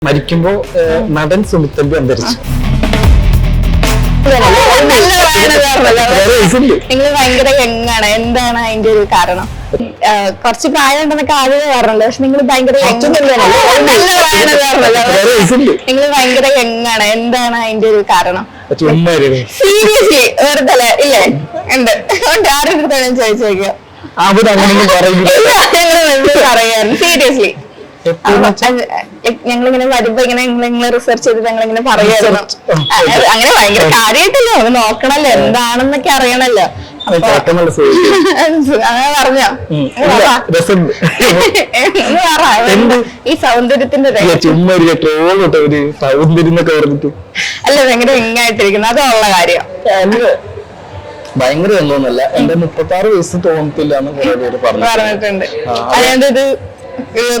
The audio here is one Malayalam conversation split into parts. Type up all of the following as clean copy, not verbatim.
മരിക്കുമ്പോ നടൻ സുമിത്തമ്പി അന്തരിച്ചു. നിങ്ങൾ ഭയങ്കര യങ്ങാണ്, എന്താണ് അതിന്റെ ഒരു കാരണം? കുറച്ച് പ്രായം ഉണ്ടെന്നൊക്കെ ആദ്യമേ പറഞ്ഞല്ലോ, പക്ഷെ നിങ്ങൾ ഭയങ്കര നിങ്ങൾ ഭയങ്കര യങ്ങാണ്, എന്താണ് അതിന്റെ ഒരു കാരണം? സീരിയസ്ലി വെറുതെ ഇല്ലേ? ഉണ്ട്, ആരുടെ അടുത്താണ് ചോദിച്ചു നോക്കിയോ? പറയാൻ സീരിയസ്ലി ഞങ്ങളിങ്ങനെ വരുമ്പോ ഇങ്ങനെ നിങ്ങളിങ്ങനെ റിസർച്ച് ചെയ്തിട്ട് ഞങ്ങളിങ്ങനെ പറയായിരുന്നു. അങ്ങനെ ഭയങ്കര കാര്യമായിട്ടല്ലോ, നോക്കണല്ലോ എന്താണെന്നൊക്കെ അറിയണല്ലോ. അങ്ങനെ പറഞ്ഞോ? ഈ സൗന്ദര്യത്തിന്റെ അല്ല ഭയങ്കര ഇങ്ങായിട്ടിരിക്കുന്നു, അതുള്ള കാര്യം. ഭയങ്കര ഒന്നുമല്ല, എന്റെ 36 വയസ്സ് തോന്നത്തില്ല എന്ന് കുറെ പേര് പറഞ്ഞിട്ടുണ്ട്. അതായത് ഇത്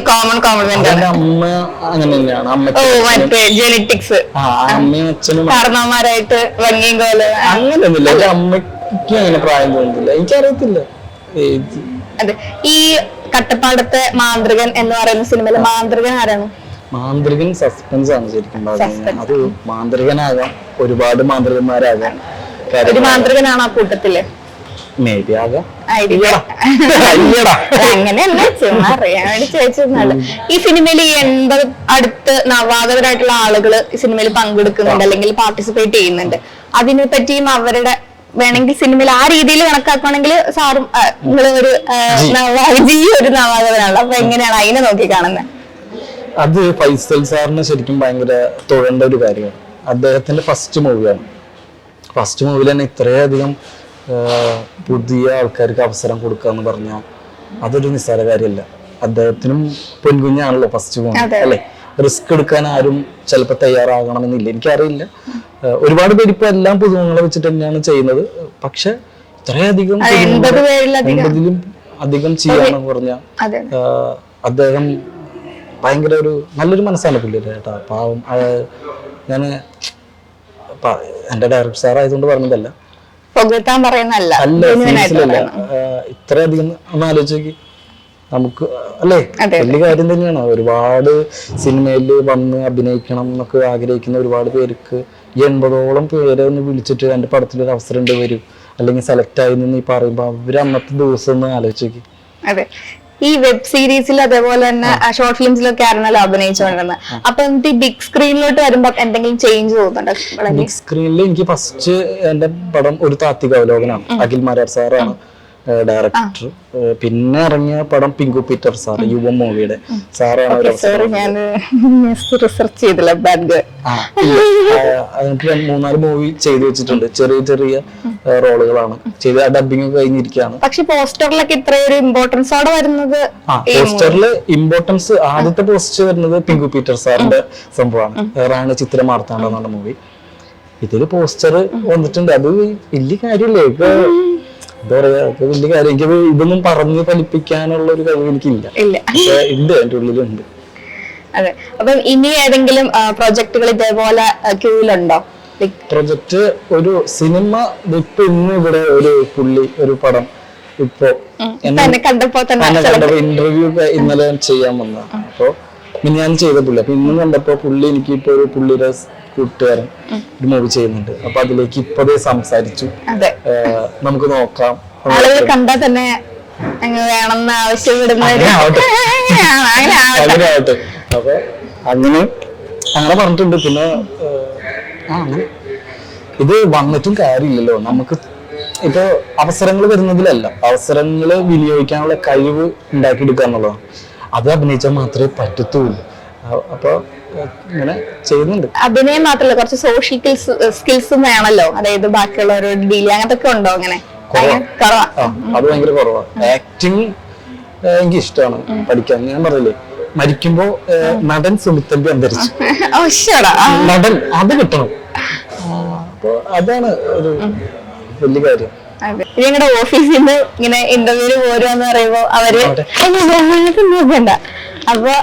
കോമൺ കോംപ്ലിമെന്റ് ആണ്. അമ്മ അങ്ങനെ തന്നെയാണ്, ജെനറ്റിക്സ്. അമ്മയും അച്ഛനും കാരണവന്മാരായിട്ട് ഭംഗിയും പോലെ അങ്ങനെയൊന്നുമില്ല. എന്റെ അമ്മയ്ക്ക് അങ്ങനെ പ്രായം തോന്നുന്നില്ല, എനിക്കറിയത്തില്ല. അതെ, ഈ കട്ടപ്പാടത്തെ മാന്ത്രികൻ എന്ന് പറയുന്ന സിനിമയിലെ മാന്ത്രികൻ ആരാണ്? മാന്ത്രികൻ സസ്പെൻസ് ആണ് ശരിക്കും പറഞ്ഞത്. അത് മാന്ത്രികനാകാം, ഒരുപാട് മാന്ത്രികന്മാരാകാം. ഒരു മാന്ത്രികനാണ് ആ കൂട്ടത്തില്? മേബി ആകാം, അങ്ങനെയല്ല, ചുമ്മാ അറിയാൻ വേണ്ടി ചോദിച്ചതാണ്. ഈ സിനിമയിൽ 80 അടുത്ത് നവാഗതരായിട്ടുള്ള ആളുകൾ ഈ സിനിമയിൽ പങ്കെടുക്കുന്നുണ്ട് അല്ലെങ്കിൽ പാർട്ടിസിപ്പേറ്റ് ചെയ്യുന്നുണ്ട്. അതിനെ പറ്റിയും അവരുടെ വേണമെങ്കിൽ സിനിമയിൽ ആ രീതിയിൽ കണക്കാക്കുകയാണെങ്കിൽ സാറും നിങ്ങൾ ഒരു നവാഗതനാണല്ലോ, അപ്പൊ എങ്ങനെയാണ് അതിനെ നോക്കി കാണുന്നത്? അത് ഫൈസൽ സാറിന് ശരിക്കും ഭയങ്കര തൊഴേണ്ട ഒരു കാര്യമാണ്. അദ്ദേഹത്തിന്റെ ഫസ്റ്റ് മൂവിയാണ്. ഫസ്റ്റ് മൂവിൽ തന്നെ ഇത്രയധികം പുതിയ ആൾക്കാർക്ക് അവസരം കൊടുക്കുക എന്ന് പറഞ്ഞാൽ അതൊരു നിസ്സാര കാര്യമല്ല. അദ്ദേഹത്തിനും പൊൻകുഞ്ഞാണല്ലോ ഫസ്റ്റ് മൂവി അല്ലെ. റിസ്ക് എടുക്കാൻ ആരും ചിലപ്പോൾ തയ്യാറാകണമെന്നില്ല, എനിക്കറിയില്ല. ഒരുപാട് പേര് ഇപ്പൊ എല്ലാം പുതുമുഖങ്ങളെ വെച്ചിട്ട് തന്നെയാണ് ചെയ്യുന്നത്. പക്ഷെ ഇത്രയധികം 80-ലും അധികം ചെയ്യാന്ന് പറഞ്ഞാൽ അദ്ദേഹം ഭയങ്കര ഒരു നല്ലൊരു മനസ്സാണ് പുള്ളിയുടെ കേട്ടാ. പാവം. ഞാൻ എന്റെ ഡയറക്ടർ സാർ ആയതുകൊണ്ട് പറഞ്ഞതല്ല, ഇത്രയധികം ഒന്ന് ആലോചിച്ച് നോക്കി. നമുക്ക് അല്ലേ വലിയ കാര്യം തന്നെയാണ്. ഒരുപാട് സിനിമയിൽ വന്ന് അഭിനയിക്കണം എന്നൊക്കെ ആഗ്രഹിക്കുന്ന ഒരുപാട് പേർക്ക് 80ഓളം പേരെ ഒന്ന് വിളിച്ചിട്ട് എന്റെ പടത്തിലൊരു അവസരം ഉണ്ട് വരും അല്ലെങ്കിൽ സെലക്ട് ആയി നിന്ന് പറയുമ്പോ അവര് അന്നത്തെ ദിവസം ഒന്ന് ആലോചിച്ച് നോക്കി. അതെ, ഈ വെബ് സീരീസിൽ അതേപോലെ തന്നെ ഷോർട്ട് ഫിലിംസിലൊക്കെ ആയിരുന്നല്ലോ അഭിനയിച്ചുകൊണ്ടിരുന്നത്. അപ്പൊ ഈ ബിഗ് സ്ക്രീനിലോട്ട് വരുമ്പോ എന്തെങ്കിലും ചേഞ്ച് തോന്നുന്നുണ്ടോ? ബിഗ് സ്ക്രീനിൽ എനിക്ക് ഫസ്റ്റ് എന്റെ പടം ഒരു താത്വിക അവലോകനാണ്. അഖിൽ മാരാർ സാറാണ് ഡയറക്ടർ. പിന്നെ ഇറങ്ങിയ പടം പിങ്കു പീറ്റർ സാർ, യുവ മൂവിയുടെ സാറാണ്. അതിനകത്ത് 3-4 മൂവി ചെയ്തു വെച്ചിട്ടുണ്ട്. ചെറിയ ചെറിയ റോളുകളാണ് ചെയ്ത്, ഡബിങ് കഴിഞ്ഞിരിക്കുകയാണ്. പക്ഷെ പോസ്റ്ററിലൊക്കെ ഇത്രയൊരു ഇമ്പോർട്ടൻസോടെ വരുന്നത്, പോസ്റ്ററിൽ ഇമ്പോർട്ടൻസ് ആദ്യത്തെ പോസ്റ്റ് വരുന്നത് പിങ്കു പീറ്റർ സാറിന്റെ സംഭവമാണ്. റാണി ചിത്ര മാർത്താണ്ഡെന്നുള്ള മൂവി. ഇതില് പോസ്റ്റർ വന്നിട്ടുണ്ട്. അത് വലിയ കാര്യമല്ലേ, എന്താ പറയാ, വലിയ കാര്യം. എനിക്ക് ഇതൊന്നും പറഞ്ഞ് ഫലിപ്പിക്കാനുള്ള ഒരു കഴിവ് എനിക്കില്ല. ഉണ്ട്, എന്റെ ഉള്ളിലുണ്ട്. അതെ, അപ്പം ഇനി ഏതെങ്കിലും പ്രൊജക്ടുകൾ ഇതേപോലെ ക്യൂയിലുണ്ടോ? പ്രൊജക്ട് ഒരു സിനിമ ഇപ്പൊ ഇന്ന് ഇവിടെ ഒരു പടം ഇപ്പൊ കണ്ടപ്പോ ഇന്റർവ്യൂ ഇന്നലെ ചെയ്യാൻ വന്ന. അപ്പൊ ഞാൻ ചെയ്ത പുള്ളി, അപ്പൊ ഇന്ന് കണ്ടപ്പോ പുള്ളി എനിക്ക് ഇപ്പൊ ഒരു പുള്ളിയുടെ കൂട്ടുകാരൻ ഒരു മൂവി ചെയ്യുന്നുണ്ട്. അപ്പൊ അതിലേക്ക് ഇപ്പതേ സംസാരിച്ചു, നമുക്ക് നോക്കാം. ആളുകൾ കണ്ടാ തന്നെ വേണമെന്ന് ആവശ്യപ്പെടുന്ന. അപ്പൊ അങ്ങനെ പറഞ്ഞിട്ടുണ്ട്. പിന്നെ ഇത് വന്നിട്ടും കാര്യമില്ലല്ലോ, നമുക്ക് ഇപ്പൊ അവസരങ്ങൾ വരുന്നതിലല്ല, അവസരങ്ങൾ വിനിയോഗിക്കാനുള്ള കഴിവ് ഉണ്ടാക്കിയെടുക്കുക എന്നുള്ളതാണ്. അത് അഭിനയിച്ചാൽ മാത്രമേ പറ്റത്തുള്ളൂ. അപ്പൊ ഇങ്ങനെ ചെയ്യുന്നുണ്ട്. അഭിനയം മാത്രമല്ല, കുറച്ച് സോഷ്യൽ സ്കിൽസും വേണമല്ലോ. അതായത് ബാക്കിയുള്ളവരോട് ഡീൽ അങ്ങനത്തെ ഒക്കെ ഉണ്ടോ? അങ്ങനെ അത് ഭയങ്കര കുറവാണ്. ആക്ടിങ് എനിക്ക് ഇഷ്ടമാണ് പഠിക്കാൻ. ഞാൻ പറഞ്ഞില്ലേ, മരിക്കുമ്പോ നടൻ സുമിത്തമ്പി അന്തരിച്ചു. നടൻ അത് കിട്ടണം. അപ്പൊ അതാണ് ഒരു വലിയ കാര്യം. ഞങ്ങളുടെ ഓഫീസിൽ നിന്ന് ഇങ്ങനെ ഇന്റർവ്യൂവിന് പോരുമെന്ന് പറയുമ്പോ അവര് വേണ്ട. അപ്പൊ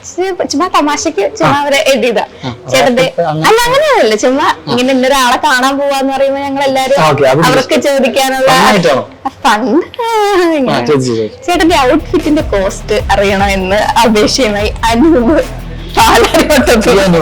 ചുമ്മാ തമാശക്ക് ചുമ്മാ അവരെ എഴുതിയതാ ചേട്ടന്റെ. അങ്ങനെ- അല്ല അങ്ങനെയല്ല, ചുമ്മാ ഇങ്ങനെ ഇന്നൊരാളെ കാണാൻ പോവാന്ന് പറയുമ്പോ ഞങ്ങൾ എല്ലാരും ഓക്കേ, അത് അവർക്ക് ചോദിക്കാനുള്ള നന്നായിട്ടാണോ? ഫണ്ട്. ചേട്ടന്റെ ഔട്ട്ഫിറ്റിന്റെ കോസ്റ്റ് അറിയണമെന്ന് അപേക്ഷയുമായി അനൂപ് പാലാരിവട്ടത്ത്